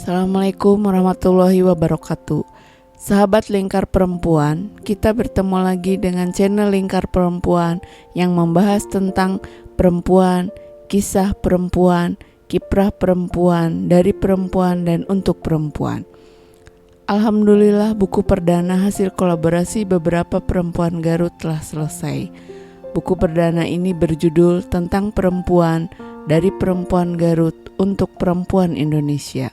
Assalamualaikum warahmatullahi wabarakatuh. Sahabat Lingkar Perempuan, kita bertemu lagi dengan channel Lingkar Perempuan yang membahas tentang perempuan, kisah perempuan, kiprah perempuan, dari perempuan dan untuk perempuan. Alhamdulillah, buku perdana hasil kolaborasi beberapa perempuan Garut telah selesai. Buku perdana ini berjudul tentang perempuan, dari perempuan Garut untuk perempuan Indonesia.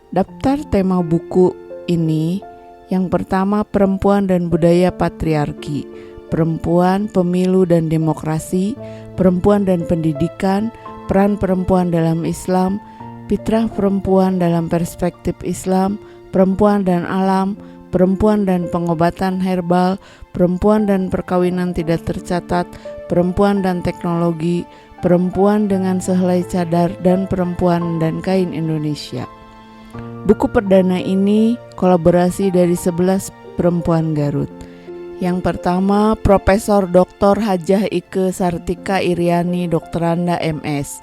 Daftar tema buku ini yang pertama, perempuan dan budaya patriarki, perempuan, pemilu dan demokrasi, perempuan dan pendidikan, peran perempuan dalam Islam, fitrah perempuan dalam perspektif Islam, perempuan dan alam, perempuan dan pengobatan herbal, perempuan dan perkawinan tidak tercatat, perempuan dan teknologi, perempuan dengan sehelai cadar, dan perempuan dan kain Indonesia. Buku perdana ini kolaborasi dari 11 perempuan Garut. Yang pertama, Profesor Dr. Hajah Ikke Sartika Iriani, Doktoranda MS.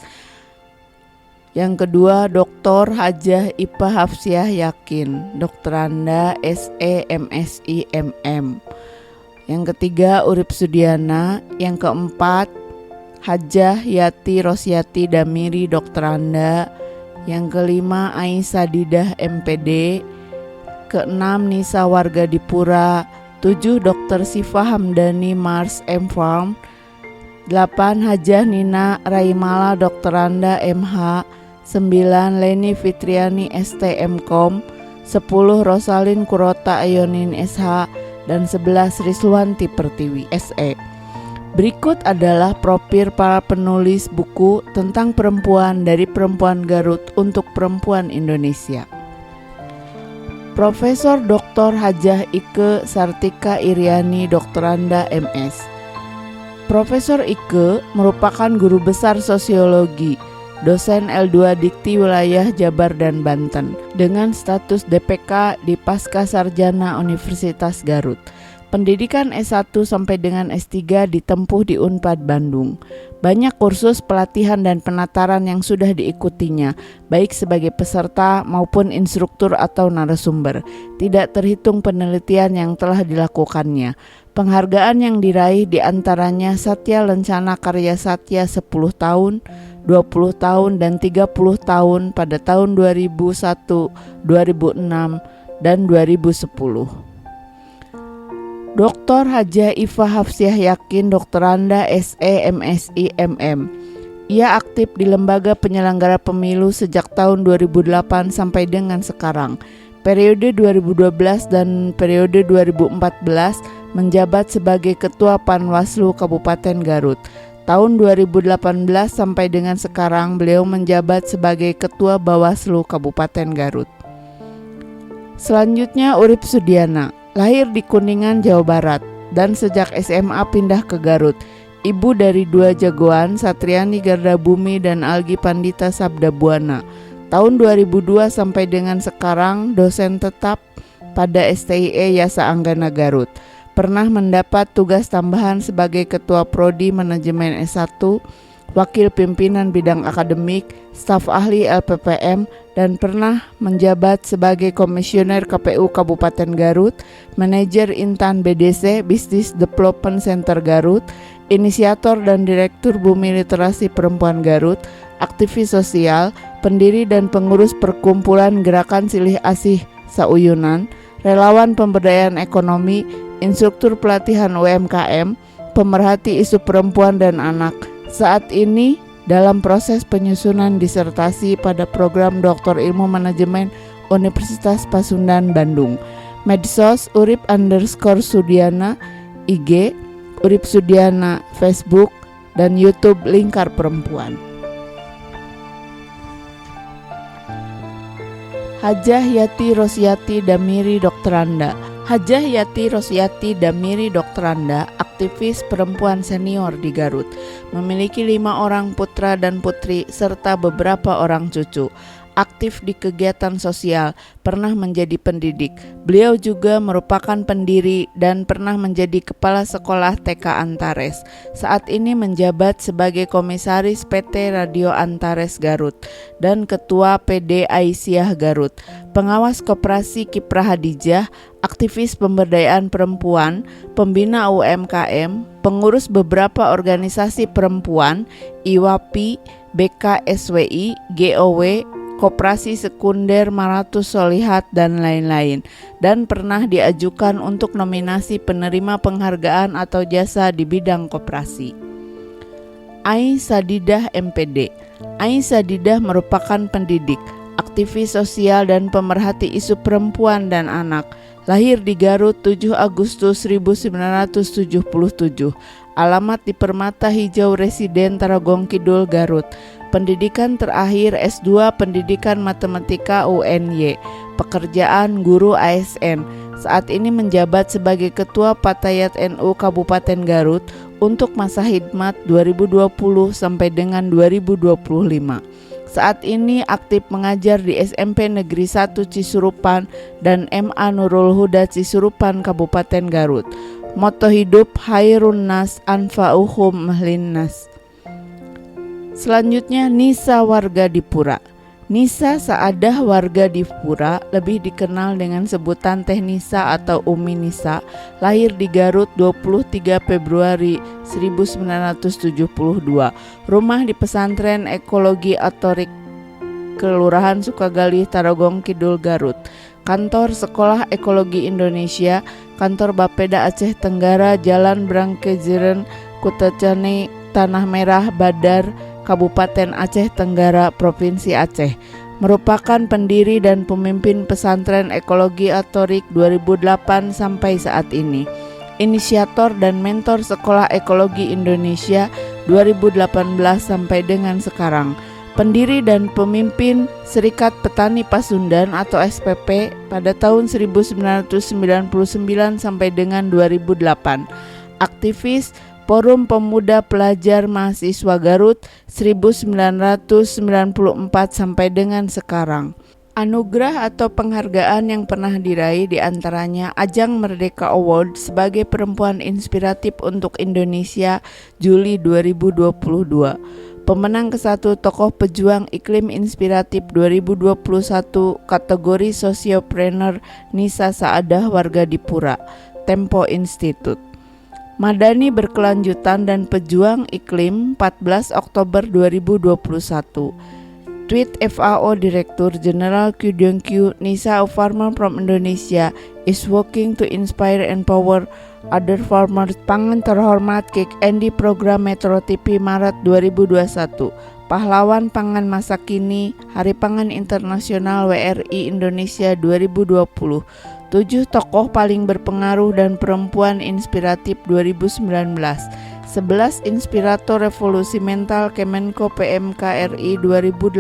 Yang kedua, Dr. Hajah Ipah Hafsiah Yakin, Doktoranda SE MSI MM. Yang ketiga, Urip Sudiana. Yang keempat, Hajah Yati Rosyati Damiri, Doktoranda. Yang kelima, Aisyah Didah MPD. Keenam, Nisa Warga Dipura. 7, Dr. Siva Hamdani Mars M Farm. 8, Hajah Nina Raimala Doktoranda MH. 9, Leni Fitriani STM Kom. 10, Rosalin Kurota Ayonin SH. Dan 11, Riswanti Pertiwi SE. Berikut adalah profil para penulis buku tentang perempuan dari perempuan Garut untuk perempuan Indonesia. Profesor Dr. Hajah Ikke Sartika Iriani, Doktoranda MS. Profesor Ikke merupakan guru besar sosiologi, dosen L2 Dikti Wilayah Jabar dan Banten dengan status DPK di Pasca Sarjana Universitas Garut. Pendidikan S1 sampai dengan S3 ditempuh di Unpad Bandung. Banyak kursus pelatihan dan penataran yang sudah diikutinya, baik sebagai peserta maupun instruktur atau narasumber. Tidak terhitung penelitian yang telah dilakukannya. Penghargaan yang diraih diantaranya Satya Lencana Karya Satya 10 tahun, 20 tahun, dan 30 tahun pada tahun 2001, 2006, dan 2010. Dr. Hajah Ipah Hafsiah Yakin, Doktoranda SE MSI MM. Ia aktif di lembaga penyelenggara pemilu sejak tahun 2008 sampai dengan sekarang. Periode 2012 dan periode 2014 menjabat sebagai Ketua Panwaslu Kabupaten Garut. Tahun 2018 sampai dengan sekarang beliau menjabat sebagai Ketua Bawaslu Kabupaten Garut. Selanjutnya, Urip Sudiana. Lahir di Kuningan, Jawa Barat, dan sejak SMA pindah ke Garut. Ibu dari 2 jagoan, Satriani Gardabumi dan Algi Pandita Sabdabuana. Tahun 2002 sampai dengan sekarang dosen tetap pada STIE Yasa Anggana Garut. Pernah mendapat tugas tambahan sebagai Ketua Prodi Manajemen S1, Wakil Pimpinan Bidang Akademik, Staf Ahli LPPM, dan pernah menjabat sebagai Komisioner KPU Kabupaten Garut, Manajer Intan BDC Business Development Center Garut, Inisiator dan Direktur Bumi Literasi Perempuan Garut, aktivis sosial, pendiri dan pengurus Perkumpulan Gerakan Silih Asih Sauyunan, relawan pemberdayaan ekonomi, instruktur pelatihan UMKM, pemerhati isu perempuan dan anak. Saat ini dalam proses penyusunan disertasi pada program Doktor Ilmu Manajemen Universitas Pasundan Bandung. Medsos Urip_Sudiana IG, Urip Sudiana Facebook, dan YouTube Lingkar Perempuan. Hajah Yati Rosyati Damiri, Doktoranda. Hajah Yati Rosyati Damiri, Doktoranda, aktivis perempuan senior di Garut. Memiliki 5 orang putra dan putri serta beberapa orang cucu. aktif di kegiatan sosial, pernah menjadi pendidik. Beliau juga merupakan pendiri dan pernah menjadi Kepala Sekolah TK Antares. Saat ini menjabat sebagai Komisaris PT Radio Antares Garut dan Ketua PD Aisyah Garut, pengawas Koperasi Kiprah Hadijah, aktivis pemberdayaan perempuan, pembina UMKM, pengurus beberapa organisasi perempuan, IWAPI, BKSWI, GOW, Koperasi Sekunder Maratus Solihat, dan lain-lain, dan pernah diajukan untuk nominasi penerima penghargaan atau jasa di bidang koperasi. Ai Sadidah MPD. Ai Sadidah merupakan pendidik, aktivis sosial dan pemerhati isu perempuan dan anak. Lahir di Garut 7 Agustus 1977. Alamat di Permata Hijau Residen Tarogong Kidul, Garut. Pendidikan terakhir S2 Pendidikan Matematika UNY. Pekerjaan guru ASN. Saat ini menjabat sebagai Ketua Patayat NU Kabupaten Garut untuk masa khidmat 2020 sampai dengan 2025. Saat ini aktif mengajar di SMP Negeri 1 Cisurupan dan MA Nurul Huda Cisurupan Kabupaten Garut. Moto hidup Hairun Nas Anfa'uhum Linnas. Selanjutnya Nisa warga Dipura. Nisa Saadah warga Dipura, lebih dikenal dengan sebutan Teh Nisa atau Umi Nisa, lahir di Garut 23 Februari 1972. Rumah di Pesantren Ekologi Atorik, Kelurahan Sukagali, Tarogong Kidul, Garut. Kantor Sekolah Ekologi Indonesia, Kantor Bapeda Aceh Tenggara, Jalan Brangkejeren, Kutacane, Tanah Merah, Badar, Kabupaten Aceh Tenggara, Provinsi Aceh. Merupakan pendiri dan pemimpin Pesantren Ekologi Atorik 2008 sampai saat ini. Inisiator dan mentor Sekolah Ekologi Indonesia 2018 sampai dengan sekarang. Pendiri dan pemimpin Serikat Petani Pasundan atau SPP pada tahun 1999 sampai dengan 2008. Aktivis Forum Pemuda Pelajar Mahasiswa Garut 1994 sampai dengan sekarang. Anugerah atau penghargaan yang pernah diraih diantaranya Ajang Merdeka Award sebagai perempuan inspiratif untuk Indonesia Juli 2022. Pemenang ke-1 Tokoh Pejuang Iklim Inspiratif 2021 kategori Sosiopreneur Nisa Saadah warga Dipura, Tempo Institute. Madani Berkelanjutan dan Pejuang Iklim 14 Oktober 2021. Tweet FAO Direktur Jenderal Q Nisa, a farmer from Indonesia, is working to inspire and empower other farmers. Pangan terhormat Kik Endi Program Metro TV Maret 2021. Pahlawan Pangan Masa Kini, Hari Pangan Internasional WRI Indonesia 2020. 7 tokoh paling berpengaruh dan perempuan inspiratif 2019. 11 inspirator revolusi mental Kemenko PMK RI 2018.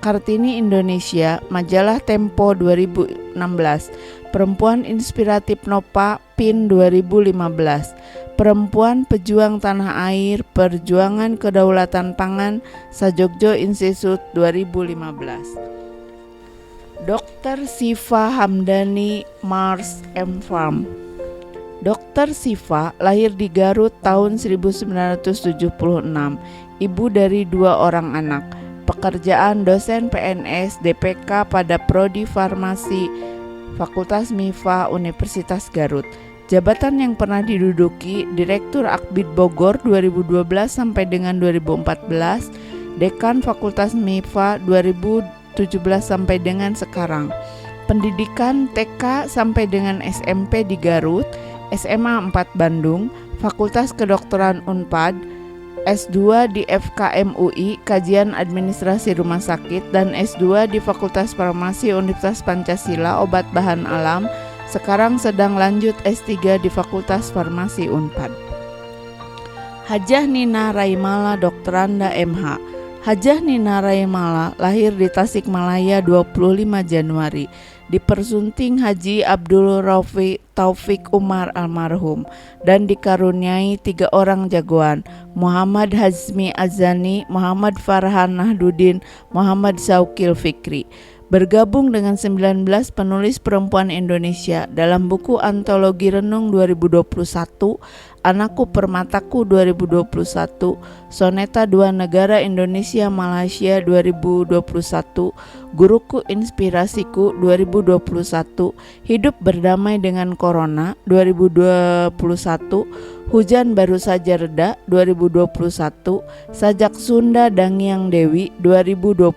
Kartini Indonesia, Majalah Tempo 2016. Perempuan inspiratif Nova PIN 2015. Perempuan Pejuang Tanah Air, Perjuangan Kedaulatan Pangan, Sajogjo Institute 2015. Dr. Siva Hamdani, Mars M Farm. Dr. Siva lahir di Garut tahun 1976, ibu dari 2 orang anak. Pekerjaan dosen PNS DPK pada Prodi Farmasi Fakultas MIFA Universitas Garut. Jabatan yang pernah diduduki Direktur Akbid Bogor 2012 sampai dengan 2014, Dekan Fakultas MIFA 2017 sampai dengan sekarang. Pendidikan TK sampai dengan SMP di Garut, SMA 4 Bandung, Fakultas Kedokteran Unpad, S2 di FKM UI, Kajian Administrasi Rumah Sakit, dan S2 di Fakultas Farmasi Universitas Pancasila Obat Bahan Alam. Sekarang sedang lanjut S3 di Fakultas Farmasi Unpad. Hajah Nina Raimala Dokteranda MH. Hajah Nina Raimala lahir di Tasikmalaya 25 Januari. Dipersunting Haji Abdul Rauf Taufik Umar almarhum dan dikaruniai 3 orang jagoan, Muhammad Hazmi Azani, Muhammad Farhan Nahduddin, Muhammad Saukil Fikri. Bergabung dengan 19 penulis perempuan Indonesia dalam buku Antologi Renung 2021, Anakku Permataku 2021, Soneta Dua Negara Indonesia Malaysia 2021, Guruku Inspirasiku 2021, Hidup Berdamai dengan Corona 2021, Hujan Baru Saja Reda 2021, Sajak Sunda Dangyang Dewi 2022,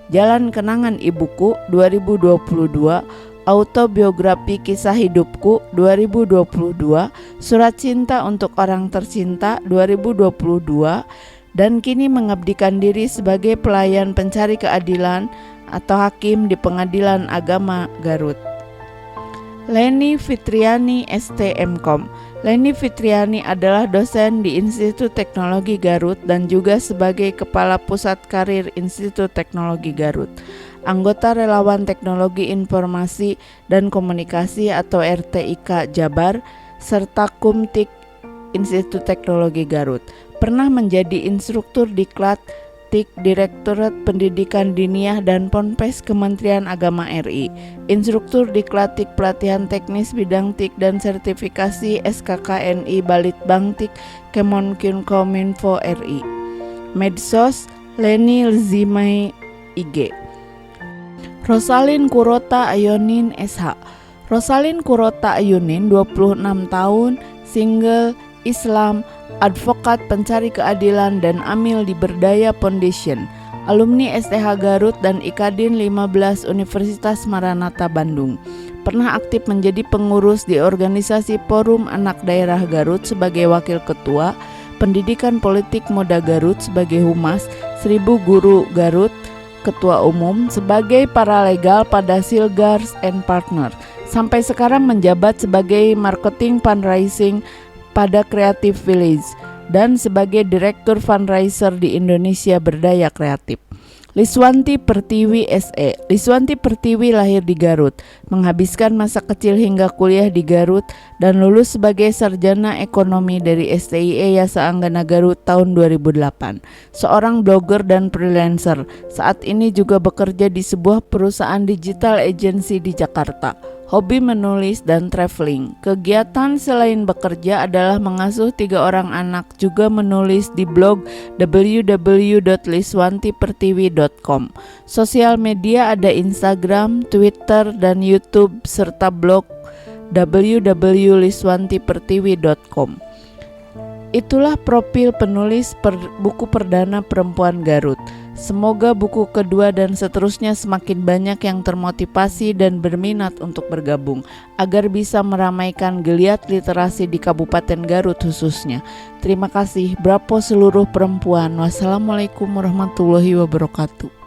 Jalan Kenangan Ibuku 2022, Autobiografi Kisah Hidupku 2022, Surat Cinta untuk Orang Tercinta 2022, dan kini mengabdikan diri sebagai pelayan pencari keadilan atau hakim di Pengadilan Agama Garut. Leni Fitriani STMkom. Leni Fitriani adalah dosen di Institut Teknologi Garut dan juga sebagai Kepala Pusat Karir Institut Teknologi Garut. Anggota Relawan Teknologi Informasi dan Komunikasi atau RTIK Jabar, serta Kumtik Institut Teknologi Garut. Pernah menjadi instruktur Diklat, TIK, Direktorat Pendidikan Diniyah dan Ponpes Kementerian Agama RI, instruktur Diklatik Pelatihan Teknis Bidang TIK dan Sertifikasi SKKNI Balitbang TIK Kemenkominfo RI. Medsos Leni Lzimai IG. Rosalin Kurota Ayonin SH. Rosalin Kurota Ayunin 26 tahun, single, Islam, advokat pencari keadilan dan amil di Berdaya Foundation, alumni STH Garut dan Ikadin 15 Universitas Maranatha Bandung. Pernah aktif menjadi pengurus di organisasi Forum Anak Daerah Garut sebagai wakil ketua, Pendidikan Politik Muda Garut sebagai humas, 1000 Guru Garut ketua umum, sebagai paralegal pada Silgars and Partner. Sampai sekarang menjabat sebagai marketing fundraising pada Creative Village dan sebagai direktur fundraiser di Indonesia Berdaya Kreatif. Liswanti Pertiwi SE. Liswanti Pertiwi lahir di Garut, menghabiskan masa kecil hingga kuliah di Garut dan lulus sebagai sarjana ekonomi dari STIE Yasa Anggana Garut tahun 2008. Seorang blogger dan freelancer, saat ini juga bekerja di sebuah perusahaan digital agency di Jakarta. Hobi menulis dan traveling. Kegiatan selain bekerja adalah mengasuh 3 orang anak, juga menulis di blog www.liswantipertiwi.com. Sosial media ada Instagram, Twitter, dan YouTube, serta blog www.liswantipertiwi.com. Itulah profil penulis buku perdana perempuan Garut. Semoga buku kedua dan seterusnya semakin banyak yang termotivasi dan berminat untuk bergabung, agar bisa meramaikan geliat literasi di Kabupaten Garut khususnya. Terima kasih, bravo seluruh perempuan. Wassalamualaikum warahmatullahi wabarakatuh.